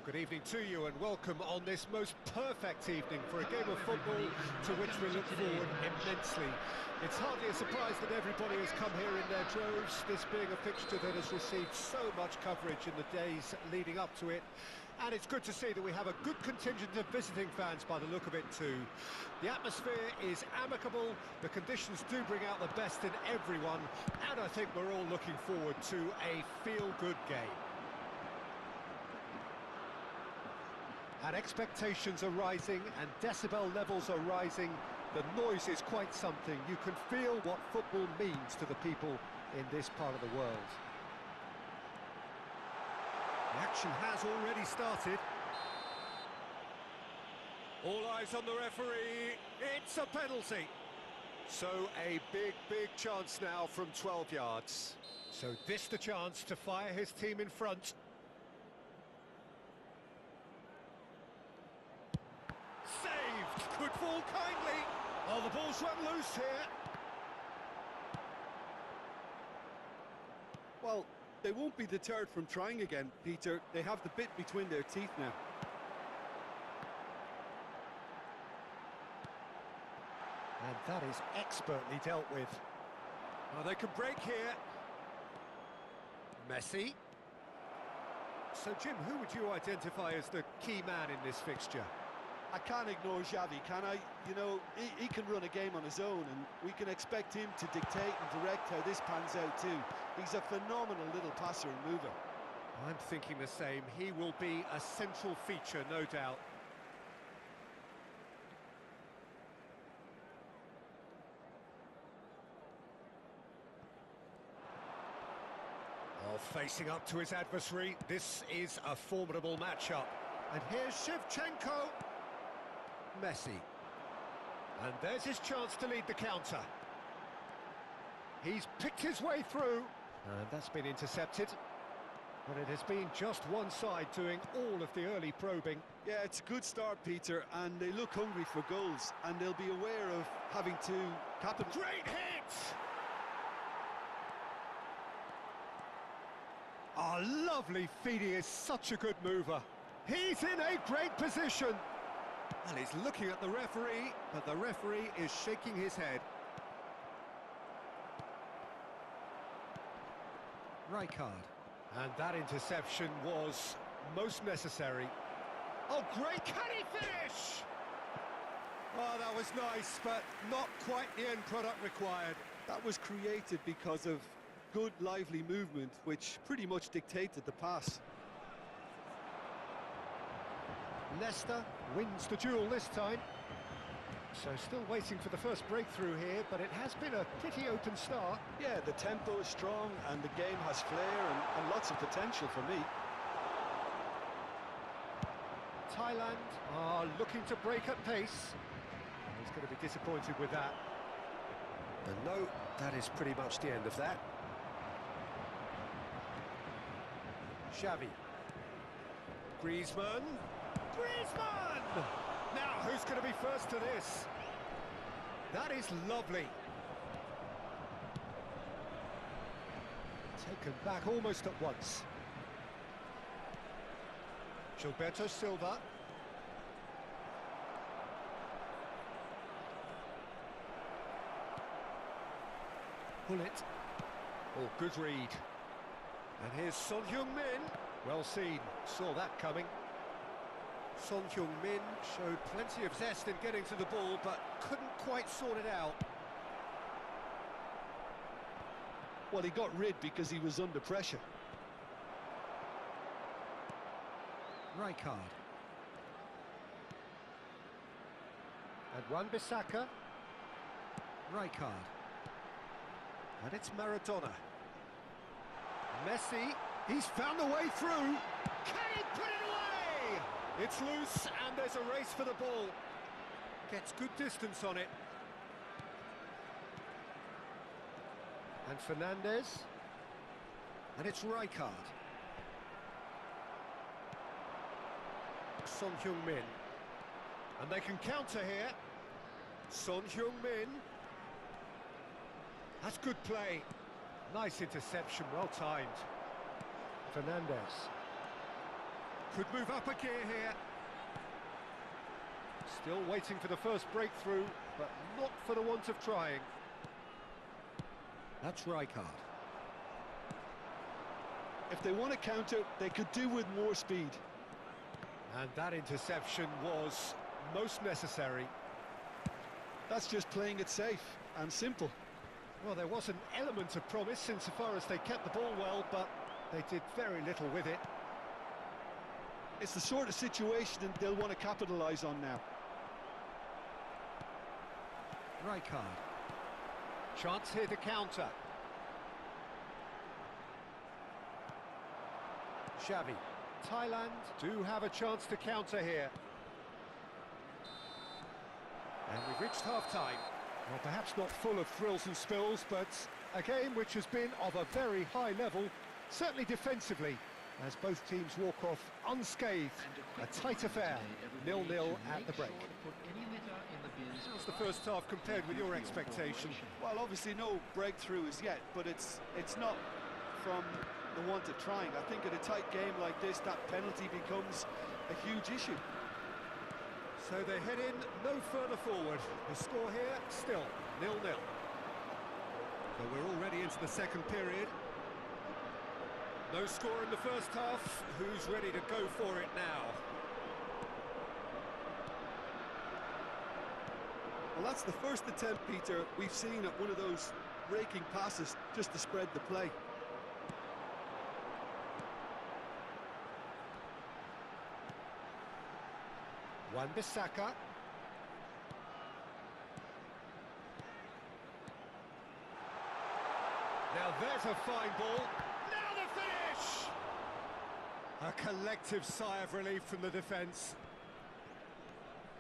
Good evening to you and welcome on this most perfect evening for a game of football to which we look forward immensely. It's hardly a surprise that everybody has come here in their droves, this being a fixture that has received so much coverage in the days leading up to it. And it's good to see that we have a good contingent of visiting fans by the look of it too. The atmosphere is amicable, the conditions do bring out the best in everyone, and I think we're all looking forward to a feel-good game. And expectations are rising and decibel levels are rising. The noise is quite something. You can feel what football means to the people in this part of the world. The action has already started. All eyes on the referee. It's a penalty. So a big chance now from 12 yards. So this the chance to fire his team in front. Saved! Could fall kindly! Oh, the ball's run loose here. Well, they won't be deterred from trying again, Peter. They have the bit between their teeth now. And that is expertly dealt with. Oh, they can break here. Messi. So, Jim, who would you identify as the key man in this fixture? I can't ignore Xavi, can I? You know, he can run a game on his own, and we can expect him to dictate and direct how this pans out too. He's a phenomenal little passer and mover. I'm thinking the same. He will be a central feature, no doubt. Oh, facing up to his adversary, this is a formidable matchup. And here's Shevchenko. Messi. And there's his chance to lead the counter. He's picked his way through. And that's been intercepted. But it has been just one side doing all of the early probing. Yeah, it's a good start, Peter, and they look hungry for goals, and they'll be aware of having to capitalize. Great hit! Oh, lovely feed. He is such a good mover. He's in a great position. And he's looking at the referee, but the referee is shaking his head. Rijkaard. And that interception was most necessary. Oh, great, can he finish? Oh, that was nice, but not quite the end product required. That was created because of good, lively movement, which pretty much dictated the pass. Leicester wins the duel this time. So still waiting for the first breakthrough here, but it has been a pretty open start. Yeah, the tempo is strong and the game has flair and lots of potential for me. Thailand are looking to break at pace. He's going to be disappointed with that. And no, that is pretty much the end of that. Xavi. Griezmann. Now, who's going to be first to this? That is lovely. Taken back almost at once. Gilberto Silva. Bullet. Oh, good read. And here's Son Heung-min. Well seen, saw that coming. Son Heung-min showed plenty of zest in getting to the ball, but couldn't quite sort it out. Well, he got rid because he was under pressure. Rijkaard. And Wan-Bissaka. Rijkaard. And it's Maradona. Messi, he's found a way through. Can he put it away? It's loose and there's a race for the ball. Gets good distance on it. And Fernandes. And it's Rijkaard. Son Heung-min. And they can counter here. Son Heung-min. That's good play. Nice interception, well timed. Fernandes. Could move up a gear here. Still waiting for the first breakthrough, but not for the want of trying. That's Rijkaard. If they want to counter, they could do with more speed. And that interception was most necessary. That's just playing it safe and simple. Well, there was an element of promise insofar as they kept the ball well, but they did very little with it. It's the sort of situation they'll want to capitalise on now. Rijkaard. Chance here to counter. Xavi. Thailand do have a chance to counter here. And we've reached half-time. Well, perhaps not full of thrills and spills, but a game which has been of a very high level, certainly defensively, as both teams walk off unscathed. A tight affair, 0-0 at the break. How's the first half compared with your expectation? Well, obviously no breakthrough as yet, but it's not from the want of trying. I think at a tight game like this, that penalty becomes a huge issue. So they head in no further forward. The score here, still 0-0. But we're already into the second period. No score in the first half. Who's ready to go for it now? Well, that's the first attempt, Peter, we've seen at one of those raking passes just to spread the play. Wan-Bissaka. Now there's a fine ball. Now the finish! A collective sigh of relief from the defence.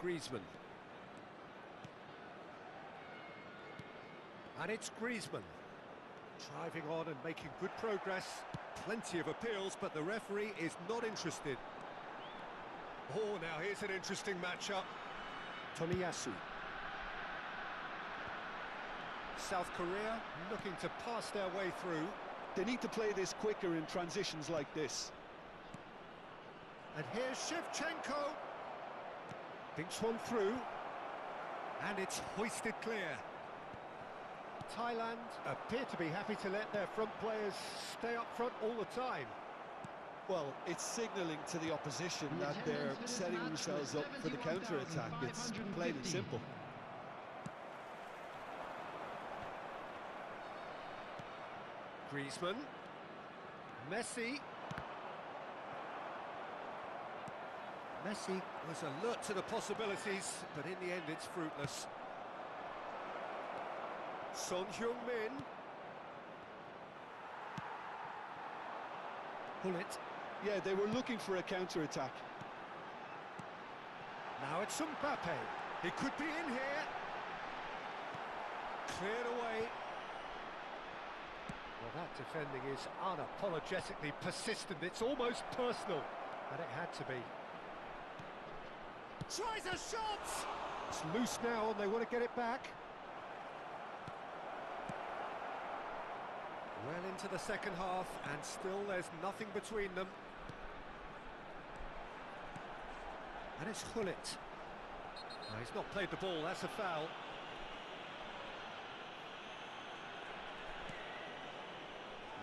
Griezmann. And it's Griezmann. Driving on and making good progress. Plenty of appeals, but the referee is not interested. Oh, now here's an interesting matchup. Tomiyasu. South Korea looking to pass their way through. They need to play this quicker in transitions like this. And here's Shevchenko. Thinks one through. And it's hoisted clear. Thailand appear to be happy to let their front players stay up front all the time. Well, it's signalling to the opposition that they're setting themselves up for the counter-attack. It's plain and simple. Griezmann. Messi. Messi was alert to the possibilities, but in the end it's fruitless. Son Heung-min. Pull it. Yeah, they were looking for a counter-attack. Now it's Mbappe. He could be in here. Cleared away. Well, that defending is unapologetically persistent. It's almost personal, but it had to be. Tries a shot! It's loose now and they want to get it back. Well into the second half, and still there's nothing between them. And it's Gullit. No, he's not played the ball, that's a foul.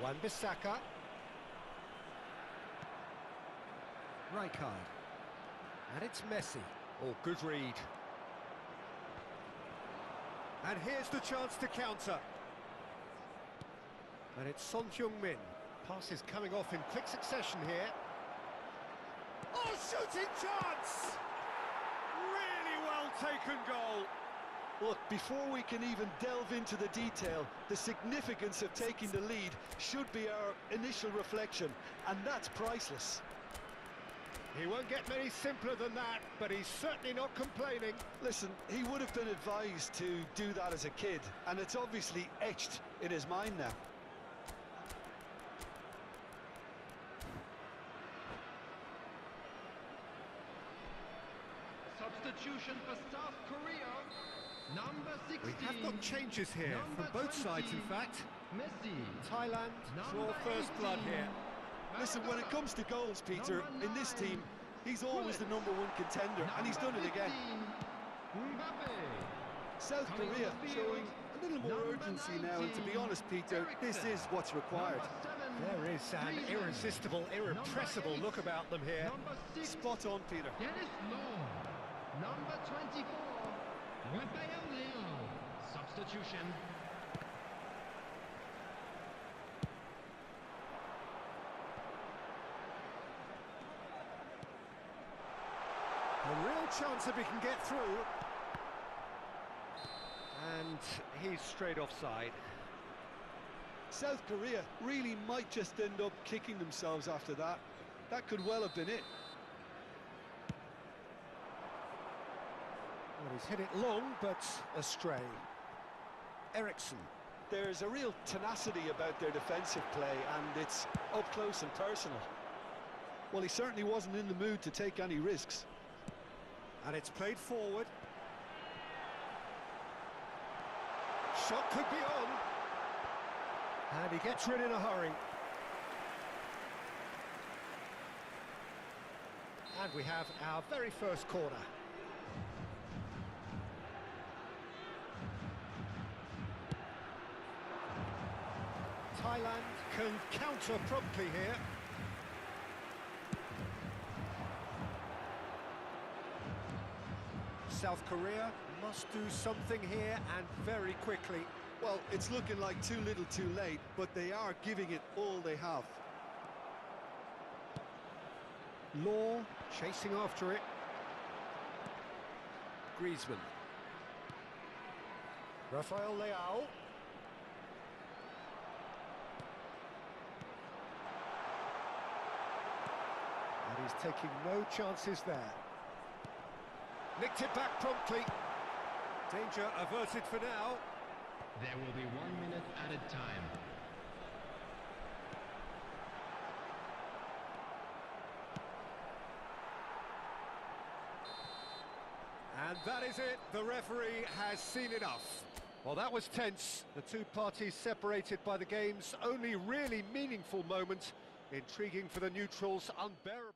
Wan-Bissaka. Rijkaard. And it's Messi. Oh, good read. And here's the chance to counter. And it's Son Heung-min. Pass is coming off in quick succession here. Oh, shooting chance! Really well taken goal. Look, before we can even delve into the detail, the significance of taking the lead should be our initial reflection, and that's priceless. He won't get many simpler than that, but he's certainly not complaining. Listen, he would have been advised to do that as a kid, and it's obviously etched in his mind now. Substitution for South Korea, number 16. We have got changes here from both sides, in fact. Messi. Thailand draw first blood here. Listen, when it comes to goals, Peter, in this team, he's always the #1 contender, and he's done it again. South Korea showing a little more urgency now, and to be honest, Peter, this is what's required. There is an irresistible, irrepressible look about them here. Spot on, Peter. Number 24, substitution. A real chance if he can get through. And he's straight offside. South Korea really might just end up kicking themselves after that. That could well have been it. Well, he's hit it long, but astray. Eriksson. There's a real tenacity about their defensive play, and it's up close and personal. Well, he certainly wasn't in the mood to take any risks. And it's played forward. Shot could be on. And he gets rid in a hurry. And we have our very first corner. Thailand can counter promptly here. South Korea must do something here, and very quickly. Well, it's looking like too little too late, but they are giving it all they have. Law chasing after it. Griezmann. Rafael Leao. And he's taking no chances there. Nicked it back promptly. Danger averted for now. There will be 1 minute added time. And that is it. The referee has seen enough. Well, that was tense. The two parties separated by the game's only really meaningful moment. Intriguing for the neutrals, unbearable.